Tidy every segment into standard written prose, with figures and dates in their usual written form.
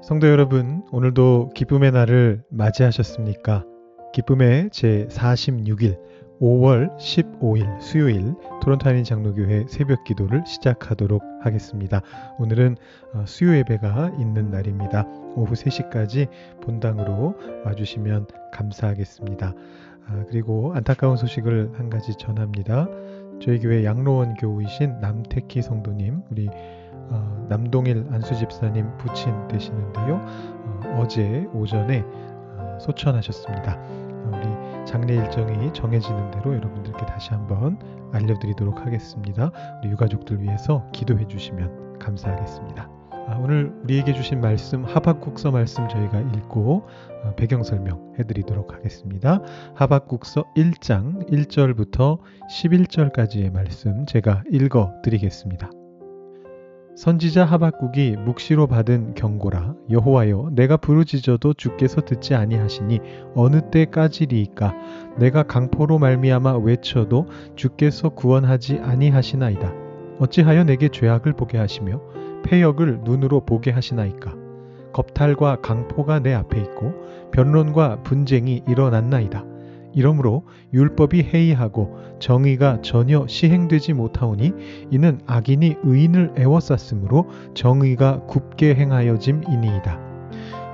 성도 여러분, 오늘도 기쁨의 날을 맞이하셨습니까? 기쁨의 제46일 5월 15일 수요일 토론토 한인 장로교회 새벽 기도를 시작하도록 하겠습니다. 오늘은 수요 예배가 있는 날입니다. 오후 3시까지 본당으로 와주시면 감사하겠습니다. 그리고 안타까운 소식을 한 가지 전합니다. 저희 교회 양로원 교우이신 남태희 성도님, 우리 남동일 안수집사님 부친 되시는데요. 어제 오전에 소천하셨습니다. 우리 장례 일정이 정해지는 대로 여러분들께 다시 한번 알려드리도록 하겠습니다. 우리 유가족들 위해서 기도해 주시면 감사하겠습니다. 오늘 우리에게 주신 말씀 하박국서 말씀 저희가 읽고 배경 설명해 드리도록 하겠습니다. 하박국서 1장 1절부터 11절까지의 말씀 제가 읽어 드리겠습니다. 선지자 하박국이 묵시로 받은 경고라. 여호와여, 내가 부르짖어도 주께서 듣지 아니하시니 어느 때까지리이까? 내가 강포로 말미암아 외쳐도 주께서 구원하지 아니하시나이다. 어찌하여 내게 죄악을 보게 하시며 패역을 눈으로 보게 하시나이까? 겁탈과 강포가 내 앞에 있고 변론과 분쟁이 일어났나이다. 이러므로 율법이 해이하고 정의가 전혀 시행되지 못하오니 이는 악인이 의인을 애워쌌으므로 정의가 굽게 행하여짐이니이다.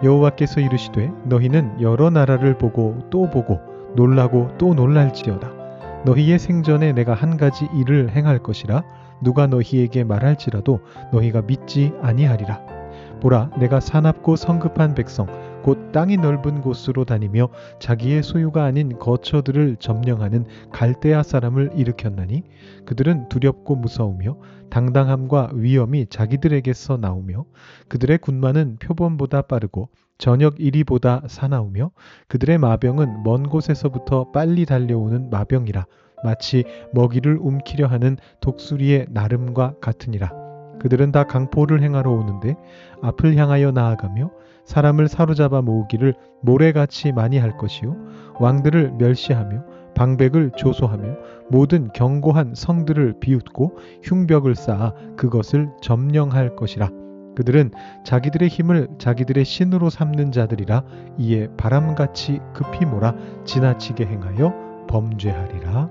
여호와께서 이르시되 너희는 여러 나라를 보고 또 보고 놀라고 또 놀랄지어다. 너희의 생전에 내가 한 가지 일을 행할 것이라. 누가 너희에게 말할지라도 너희가 믿지 아니하리라. 보라, 내가 사납고 성급한 백성 곧 땅이 넓은 곳으로 다니며 자기의 소유가 아닌 거처들을 점령하는 갈대아 사람을 일으켰나니 그들은 두렵고 무서우며 당당함과 위엄이 자기들에게서 나오며 그들의 군마는 표범보다 빠르고 저녁 이리보다 사나우며 그들의 마병은 먼 곳에서부터 빨리 달려오는 마병이라. 마치 먹이를 움키려 하는 독수리의 나름과 같으니라. 그들은 다 강포를 행하러 오는데 앞을 향하여 나아가며 사람을 사로잡아 모으기를 모래같이 많이 할 것이요 왕들을 멸시하며 방백을 조소하며 모든 견고한 성들을 비웃고 흉벽을 쌓아 그것을 점령할 것이라. 그들은 자기들의 힘을 자기들의 신으로 삼는 자들이라. 이에 바람같이 급히 몰아 지나치게 행하여 범죄하리라.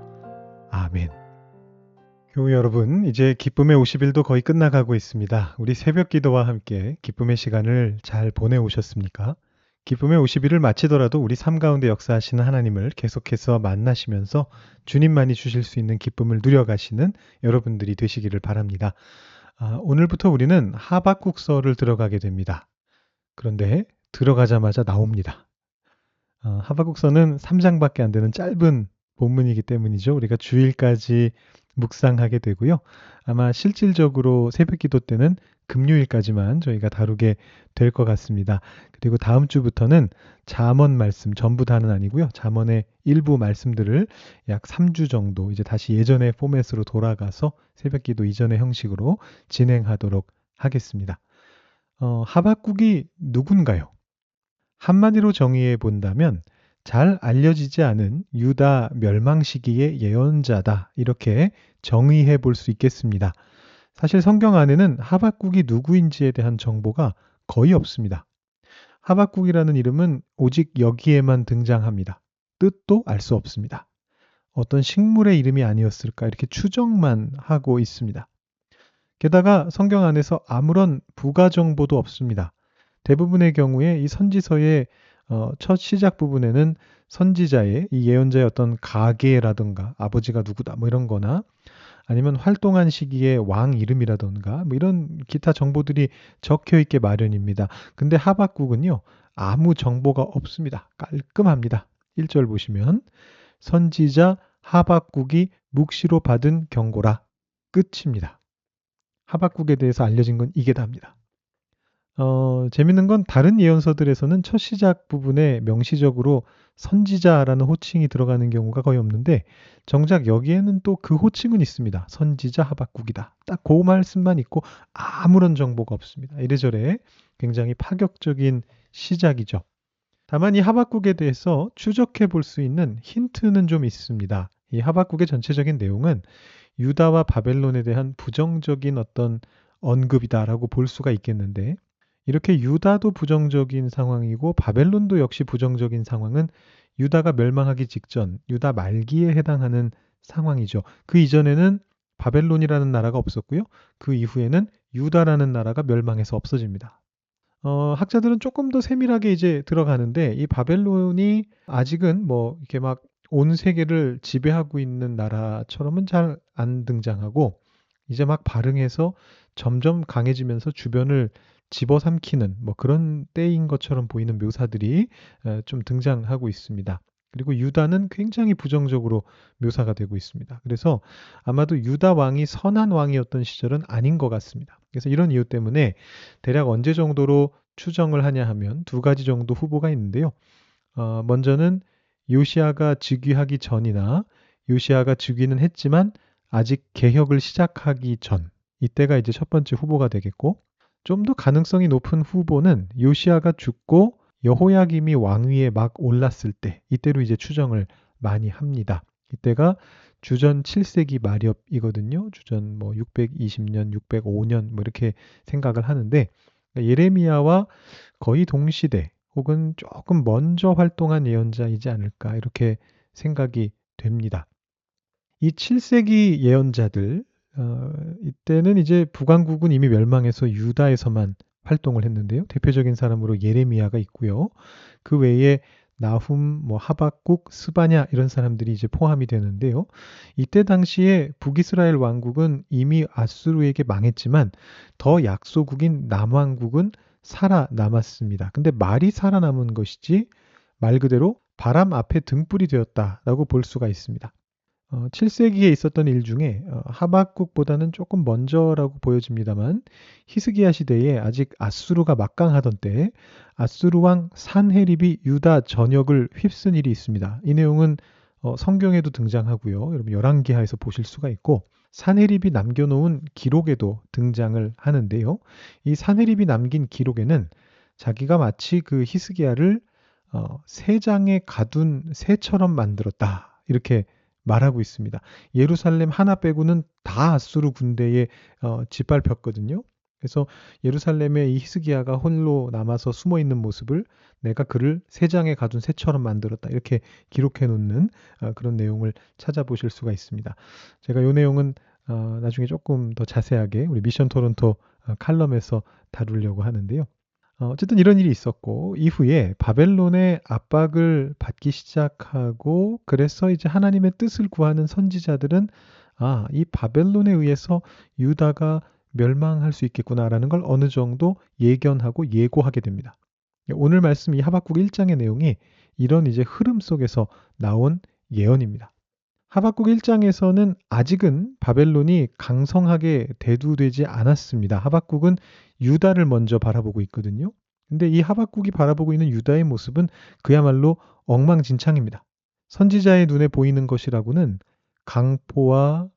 아멘. 교우 여러분, 이제 기쁨의 50일도 거의 끝나가고 있습니다. 우리 새벽 기도와 함께 기쁨의 시간을 잘 보내오셨습니까? 기쁨의 50일을 마치더라도 우리 삶 가운데 역사하시는 하나님을 계속해서 만나시면서 주님만이 주실 수 있는 기쁨을 누려가시는 여러분들이 되시기를 바랍니다. 오늘부터 우리는 하박국서를 들어가게 됩니다. 그런데 들어가자마자 나옵니다. 하박국서는 3장밖에 안 되는 짧은 본문이기 때문이죠. 우리가 주일까지 묵상하게 되고요. 아마 실질적으로 새벽 기도 때는 금요일까지만 저희가 다루게 될 것 같습니다. 그리고 다음 주부터는 잠언 말씀, 전부 다는 아니고요. 잠언의 일부 말씀들을 약 3주 정도 이제 다시 예전의 포맷으로 돌아가서 새벽 기도 이전의 형식으로 진행하도록 하겠습니다. 하박국이 누군가요? 한마디로 정의해 본다면 잘 알려지지 않은 유다 멸망 시기의 예언자다. 이렇게 정의해 볼 수 있겠습니다. 사실 성경 안에는 하박국이 누구인지에 대한 정보가 거의 없습니다. 하박국이라는 이름은 오직 여기에만 등장합니다. 뜻도 알 수 없습니다. 어떤 식물의 이름이 아니었을까 이렇게 추정만 하고 있습니다. 게다가 성경 안에서 아무런 부가 정보도 없습니다. 대부분의 경우에 이 선지서의 첫 시작 부분에는 선지자의 이 예언자의 어떤 가계라든가 아버지가 누구다 뭐 이런 거나 아니면 활동한 시기의 왕 이름이라든가 뭐 이런 기타 정보들이 적혀 있게 마련입니다. 근데 하박국은요, 아무 정보가 없습니다. 깔끔합니다. 1절 보시면 선지자 하박국이 묵시로 받은 경고라. 끝입니다. 하박국에 대해서 알려진 건 이게 답니다. 재밌는 건 다른 예언서들에서는 첫 시작 부분에 명시적으로 선지자라는 호칭이 들어가는 경우가 거의 없는데 정작 여기에는 또 그 호칭은 있습니다. 선지자 하박국이다. 딱 그 말씀만 있고 아무런 정보가 없습니다. 이래저래 굉장히 파격적인 시작이죠. 다만 이 하박국에 대해서 추적해 볼 수 있는 힌트는 좀 있습니다. 이 하박국의 전체적인 내용은 유다와 바벨론에 대한 부정적인 어떤 언급이다라고 볼 수가 있겠는데 이렇게 유다도 부정적인 상황이고 바벨론도 역시 부정적인 상황은 유다가 멸망하기 직전, 유다 말기에 해당하는 상황이죠. 그 이전에는 바벨론이라는 나라가 없었고요. 그 이후에는 유다라는 나라가 멸망해서 없어집니다. 학자들은 조금 더 세밀하게 이제 들어가는데 이 바벨론이 아직은 뭐 이렇게 막 온 세계를 지배하고 있는 나라처럼은 잘 안 등장하고 이제 막 발흥해서 점점 강해지면서 주변을 집어삼키는 뭐 그런 때인 것처럼 보이는 묘사들이 좀 등장하고 있습니다. 그리고 유다는 굉장히 부정적으로 묘사가 되고 있습니다. 그래서 아마도 유다 왕이 선한 왕이었던 시절은 아닌 것 같습니다. 그래서 이런 이유 때문에 대략 언제 정도로 추정을 하냐 하면 두 가지 정도 후보가 있는데요. 먼저는 요시아가 즉위하기 전이나 요시아가 즉위는 했지만 아직 개혁을 시작하기 전, 이때가 이제 첫 번째 후보가 되겠고, 좀 더 가능성이 높은 후보는 요시아가 죽고 여호야김이 왕위에 막 올랐을 때, 이때로 이제 추정을 많이 합니다. 이때가 주전 7세기 말엽이거든요. 주전 뭐 620년, 605년 뭐 이렇게 생각을 하는데 예레미야와 거의 동시대 혹은 조금 먼저 활동한 예언자이지 않을까 이렇게 생각이 됩니다. 이 7세기 예언자들 이때는 이제 북왕국은 이미 멸망해서 유다에서만 활동을 했는데요. 대표적인 사람으로 예레미야가 있고요. 그 외에 나훔, 뭐 하박국, 스바냐 이런 사람들이 이제 포함이 되는데요. 이때 당시에 북이스라엘 왕국은 이미 아수르에게 망했지만 더 약소국인 남왕국은 살아남았습니다. 근데 말이 살아남은 것이지 말 그대로 바람 앞에 등불이 되었다라고 볼 수가 있습니다. 7세기에 있었던 일 중에 하박국보다는 조금 먼저라고 보여집니다만 히스기야 시대에 아직 아수르가 막강하던 때 아수르 왕 산헤립이 유다 전역을 휩쓴 일이 있습니다. 이 내용은 성경에도 등장하고요. 여러분 열왕기하에서 보실 수가 있고 산헤립이 남겨놓은 기록에도 등장을 하는데요. 이 산헤립이 남긴 기록에는 자기가 마치 그 히스기야를 새장에 가둔 새처럼 만들었다. 이렇게 말하고 있습니다. 예루살렘 하나 빼고는 다 아수르 군대에 짓밟혔거든요. 그래서 예루살렘에 이 히스기야가 홀로 남아서 숨어 있는 모습을 내가 그를 새장에 가둔 새처럼 만들었다. 이렇게 기록해 놓는 그런 내용을 찾아보실 수가 있습니다. 제가 이 내용은 나중에 조금 더 자세하게 우리 미션 토론토 칼럼에서 다루려고 하는데요. 어쨌든 이런 일이 있었고 이후에 바벨론의 압박을 받기 시작하고 그래서 이제 하나님의 뜻을 구하는 선지자들은 이 바벨론에 의해서 유다가 멸망할 수 있겠구나라는 걸 어느 정도 예견하고 예고하게 됩니다. 오늘 말씀 이 하박국 1장의 내용이 이런 이제 흐름 속에서 나온 예언입니다. 하박국 1장에서는 아직은 바벨론이 강성하게 대두되지 않았습니다. 하박국은 유다를 먼저 바라보고 있거든요. 근데 이 하박국이 바라보고 있는 유다의 모습은 그야말로 엉망진창입니다. 선지자의 눈에 보이는 것이라고는 강포와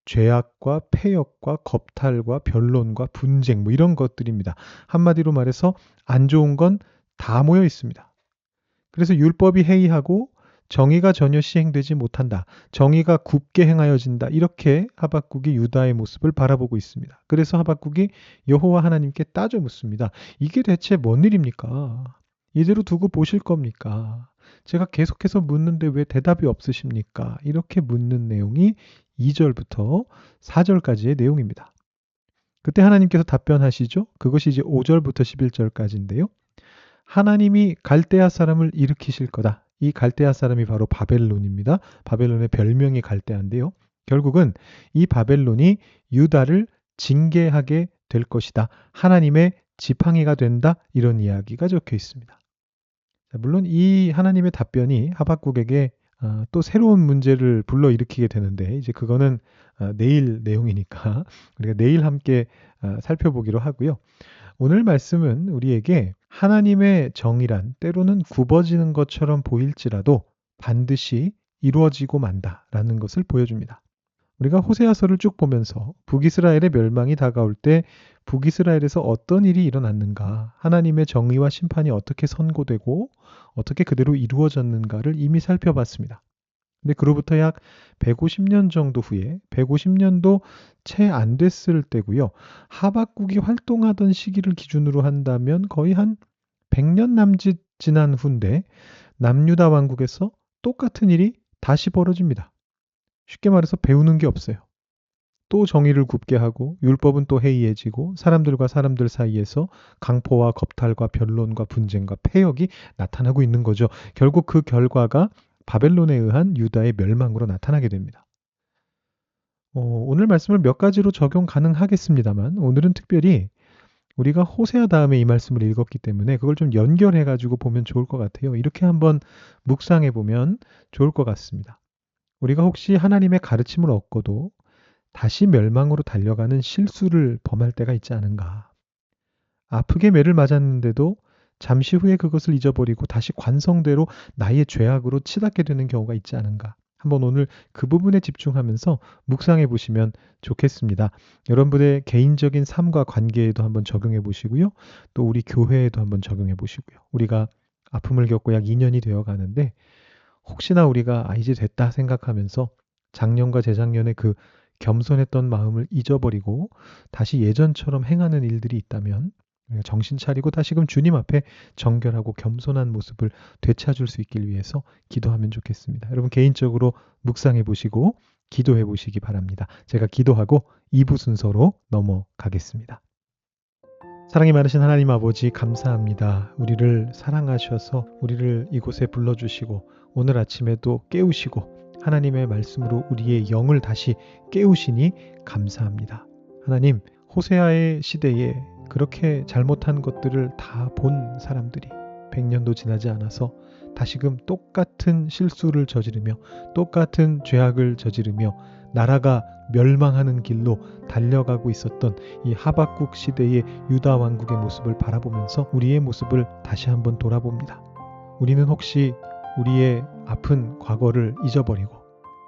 죄악과 폐역과 겁탈과 변론과 분쟁 뭐 이런 것들입니다. 한마디로 말해서 안 좋은 건 다 모여 있습니다. 그래서 율법이 해이하고 정의가 전혀 시행되지 못한다. 정의가 굽게 행하여진다. 이렇게 하박국이 유다의 모습을 바라보고 있습니다. 그래서 하박국이 여호와 하나님께 따져 묻습니다. 이게 대체 뭔 일입니까? 이대로 두고 보실 겁니까? 제가 계속해서 묻는데 왜 대답이 없으십니까? 이렇게 묻는 내용이 2절부터 4절까지의 내용입니다. 그때 하나님께서 답변하시죠. 그것이 이제 5절부터 11절까지인데요. 하나님이 갈대아 사람을 일으키실 거다. 이 갈대아 사람이 바로 바벨론입니다. 바벨론의 별명이 갈대아인데요. 결국은 이 바벨론이 유다를 징계하게 될 것이다. 하나님의 지팡이가 된다. 이런 이야기가 적혀 있습니다. 물론 이 하나님의 답변이 하박국에게 또 새로운 문제를 불러일으키게 되는데 이제 그거는 내일 내용이니까 우리가 내일 함께 살펴보기로 하고요. 오늘 말씀은 우리에게 하나님의 정의란 때로는 굽어지는 것처럼 보일지라도 반드시 이루어지고 만다라는 것을 보여줍니다. 우리가 호세아서를 쭉 보면서 북이스라엘의 멸망이 다가올 때 북이스라엘에서 어떤 일이 일어났는가, 하나님의 정의와 심판이 어떻게 선고되고 어떻게 그대로 이루어졌는가를 이미 살펴봤습니다. 근데 그로부터 약 150년 정도 후에 150년도 채 안 됐을 때고요. 하박국이 활동하던 시기를 기준으로 한다면 거의 한 100년 남짓 지난 후인데 남유다 왕국에서 똑같은 일이 다시 벌어집니다. 쉽게 말해서 배우는 게 없어요. 또 정의를 굽게 하고 율법은 또 해이해지고 사람들과 사람들 사이에서 강포와 겁탈과 변론과 분쟁과 패역이 나타나고 있는 거죠. 결국 그 결과가 바벨론에 의한 유다의 멸망으로 나타나게 됩니다. 오늘 말씀을 몇 가지로 적용 가능하겠습니다만 오늘은 특별히 우리가 호세아 다음에 이 말씀을 읽었기 때문에 그걸 좀 연결해 가지고 보면 좋을 것 같아요. 이렇게 한번 묵상해 보면 좋을 것 같습니다. 우리가 혹시 하나님의 가르침을 얻고도 다시 멸망으로 달려가는 실수를 범할 때가 있지 않은가. 아프게 매를 맞았는데도 잠시 후에 그것을 잊어버리고 다시 관성대로 나의 죄악으로 치닫게 되는 경우가 있지 않은가. 한번 오늘 그 부분에 집중하면서 묵상해 보시면 좋겠습니다. 여러분의 개인적인 삶과 관계에도 한번 적용해 보시고요. 또 우리 교회에도 한번 적용해 보시고요. 우리가 아픔을 겪고 약 2년이 되어 가는데 혹시나 우리가 이제 됐다 생각하면서 작년과 재작년에 그 겸손했던 마음을 잊어버리고 다시 예전처럼 행하는 일들이 있다면 우리가 정신 차리고 다시금 주님 앞에 정결하고 겸손한 모습을 되찾을 수 있길 위해서 기도하면 좋겠습니다. 여러분 개인적으로 묵상해 보시고 기도해 보시기 바랍니다. 제가 기도하고 2부 순서로 넘어가겠습니다. 사랑이 많으신 하나님 아버지 감사합니다. 우리를 사랑하셔서 우리를 이곳에 불러주시고 오늘 아침에도 깨우시고 하나님의 말씀으로 우리의 영을 다시 깨우시니 감사합니다. 하나님, 호세아의 시대에 그렇게 잘못한 것들을 다 본 사람들이 100년도 지나지 않아서 다시금 똑같은 실수를 저지르며 똑같은 죄악을 저지르며 나라가 멸망하는 길로 달려가고 있었던 이 하박국 시대의 유다 왕국의 모습을 바라보면서 우리의 모습을 다시 한번 돌아봅니다. 우리는 혹시 우리의 아픈 과거를 잊어버리고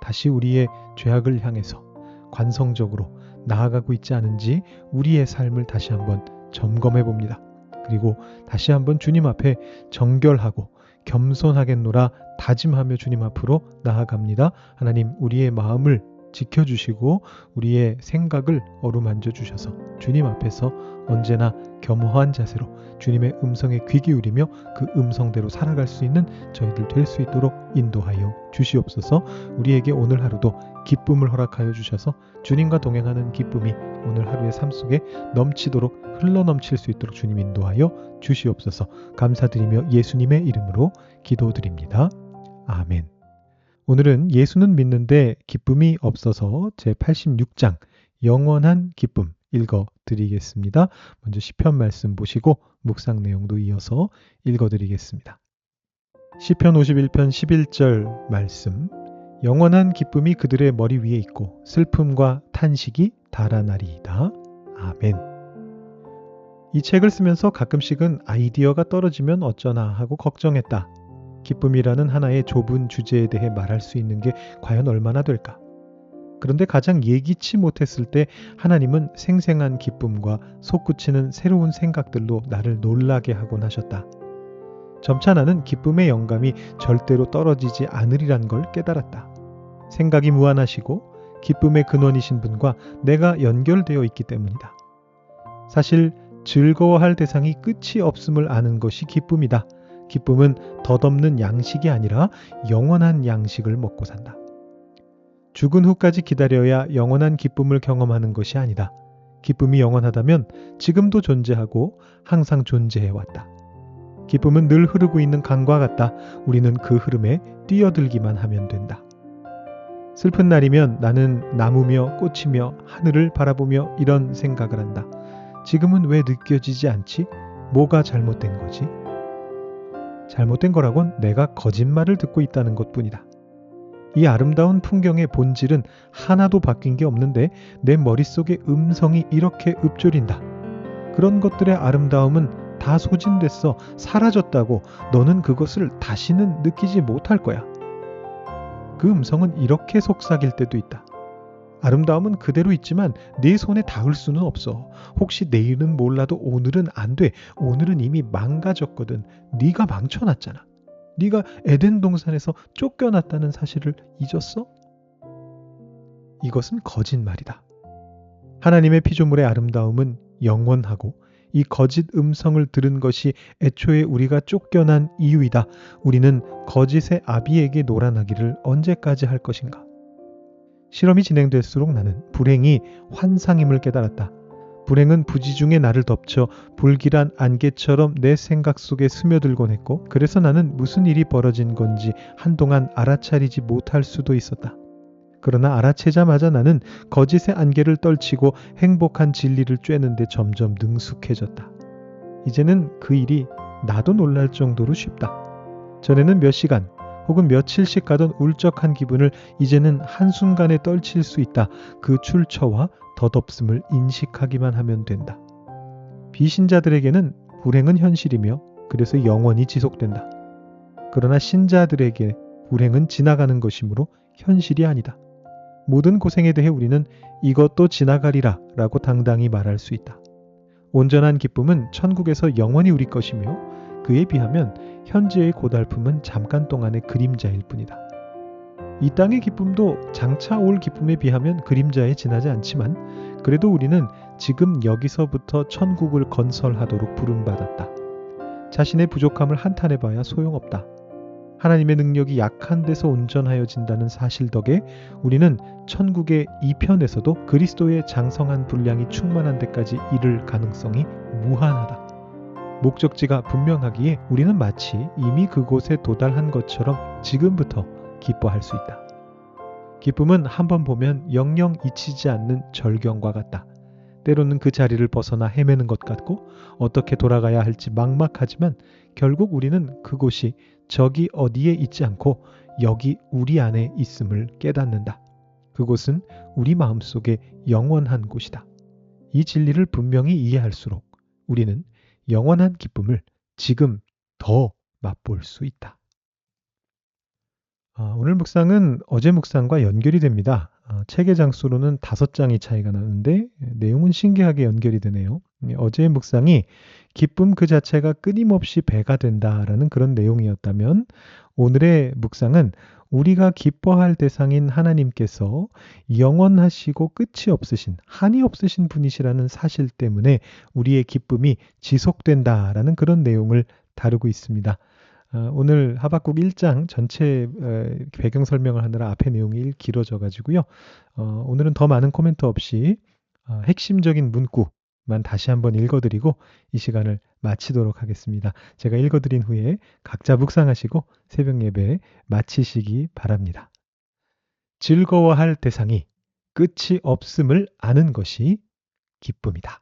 다시 우리의 죄악을 향해서 관성적으로 나아가고 있지 않은지 우리의 삶을 다시 한번 점검해 봅니다. 그리고 다시 한번 주님 앞에 정결하고 겸손하겠노라 다짐하며 주님 앞으로 나아갑니다. 하나님 우리의 마음을 지켜주시고 우리의 생각을 어루만져 주셔서 주님 앞에서 언제나 겸허한 자세로 주님의 음성에 귀 기울이며 그 음성대로 살아갈 수 있는 저희들 될 수 있도록 인도하여 주시옵소서. 우리에게 오늘 하루도 기쁨을 허락하여 주셔서 주님과 동행하는 기쁨이 오늘 하루의 삶 속에 넘치도록 흘러넘칠 수 있도록 주님 인도하여 주시옵소서. 감사드리며 예수님의 이름으로 기도드립니다. 아멘. 오늘은 예수는 믿는데 기쁨이 없어서 제86장 영원한 기쁨 읽어드리겠습니다. 먼저 시편 말씀 보시고 묵상 내용도 이어서 읽어드리겠습니다. 시편 51편 11절 말씀. 영원한 기쁨이 그들의 머리 위에 있고 슬픔과 탄식이 달아나리이다. 아멘. 이 책을 쓰면서 가끔씩은 아이디어가 떨어지면 어쩌나 하고 걱정했다. 기쁨이라는 하나의 좁은 주제에 대해 말할 수 있는 게 과연 얼마나 될까? 그런데 가장 예기치 못했을 때 하나님은 생생한 기쁨과 솟구치는 새로운 생각들로 나를 놀라게 하곤 하셨다. 점차 나는 기쁨의 영감이 절대로 떨어지지 않으리란 걸 깨달았다. 생각이 무한하시고 기쁨의 근원이신 분과 내가 연결되어 있기 때문이다. 사실 즐거워할 대상이 끝이 없음을 아는 것이 기쁨이다. 기쁨은 덧없는 양식이 아니라 영원한 양식을 먹고 산다. 죽은 후까지 기다려야 영원한 기쁨을 경험하는 것이 아니다. 기쁨이 영원하다면 지금도 존재하고 항상 존재해왔다. 기쁨은 늘 흐르고 있는 강과 같다. 우리는 그 흐름에 뛰어들기만 하면 된다. 슬픈 날이면 나는 나무며 꽃이며 하늘을 바라보며 이런 생각을 한다. 지금은 왜 느껴지지 않지? 뭐가 잘못된 거지? 잘못된 거라곤 내가 거짓말을 듣고 있다는 것뿐이다. 이 아름다운 풍경의 본질은 하나도 바뀐 게 없는데 내 머릿속의 음성이 이렇게 읊조린다. 그런 것들의 아름다움은 다 소진됐어. 사라졌다고. 너는 그것을 다시는 느끼지 못할 거야. 그 음성은 이렇게 속삭일 때도 있다. 아름다움은 그대로 있지만 네 손에 닿을 수는 없어. 혹시 내일은 몰라도 오늘은 안 돼. 오늘은 이미 망가졌거든. 네가 망쳐놨잖아. 네가 에덴 동산에서 쫓겨났다는 사실을 잊었어? 이것은 거짓말이다. 하나님의 피조물의 아름다움은 영원하고 이 거짓 음성을 들은 것이 애초에 우리가 쫓겨난 이유이다. 우리는 거짓의 아비에게 놀아나기를 언제까지 할 것인가? 실험이 진행될수록 나는 불행이 환상임을 깨달았다. 불행은 부지 중에 나를 덮쳐 불길한 안개처럼 내 생각 속에 스며들곤 했고, 그래서 나는 무슨 일이 벌어진 건지 한동안 알아차리지 못할 수도 있었다. 그러나 알아채자마자 나는 거짓의 안개를 떨치고 행복한 진리를 쬐는데 점점 능숙해졌다. 이제는 그 일이 나도 놀랄 정도로 쉽다. 전에는 몇 시간 혹은 며칠씩 가던 울적한 기분을 이제는 한순간에 떨칠 수 있다. 그 출처와 덧없음을 인식하기만 하면 된다. 비신자들에게는 불행은 현실이며 그래서 영원히 지속된다. 그러나 신자들에게 불행은 지나가는 것이므로 현실이 아니다. 모든 고생에 대해 우리는 이것도 지나가리라 라고 당당히 말할 수 있다. 온전한 기쁨은 천국에서 영원히 우리 것이며 그에 비하면 현재의 고달픔은 잠깐 동안의 그림자일 뿐이다. 이 땅의 기쁨도 장차 올 기쁨에 비하면 그림자에 지나지 않지만 그래도 우리는 지금 여기서부터 천국을 건설하도록 부름받았다. 자신의 부족함을 한탄해봐야 소용없다. 하나님의 능력이 약한 데서 온전하여진다는 사실 덕에 우리는 천국의 이편에서도 그리스도의 장성한 분량이 충만한 데까지 이를 가능성이 무한하다. 목적지가 분명하기에 우리는 마치 이미 그곳에 도달한 것처럼 지금부터 기뻐할 수 있다. 기쁨은 한번 보면 영영 잊히지 않는 절경과 같다. 때로는 그 자리를 벗어나 헤매는 것 같고 어떻게 돌아가야 할지 막막하지만 결국 우리는 그곳이 저기 어디에 있지 않고 여기 우리 안에 있음을 깨닫는다. 그곳은 우리 마음속에 영원한 곳이다. 이 진리를 분명히 이해할수록 우리는 영원한 기쁨을 지금 더 맛볼 수 있다. 오늘 묵상은 어제 묵상과 연결이 됩니다. 책의 장수로는 5장이 차이가 나는데 내용은 신기하게 연결이 되네요. 어제의 묵상이 기쁨 그 자체가 끊임없이 배가 된다라는 그런 내용이었다면 오늘의 묵상은 우리가 기뻐할 대상인 하나님께서 영원하시고 끝이 없으신, 한이 없으신 분이시라는 사실 때문에 우리의 기쁨이 지속된다라는 그런 내용을 다루고 있습니다. 오늘 하박국 1장 전체 배경 설명을 하느라 앞에 내용이 길어져 가지고요. 오늘은 더 많은 코멘트 없이 핵심적인 문구만 다시 한번 읽어드리고 이 시간을 마치도록 하겠습니다. 제가 읽어드린 후에 각자 묵상하시고 새벽 예배 마치시기 바랍니다. 즐거워할 대상이 끝이 없음을 아는 것이 기쁨이다.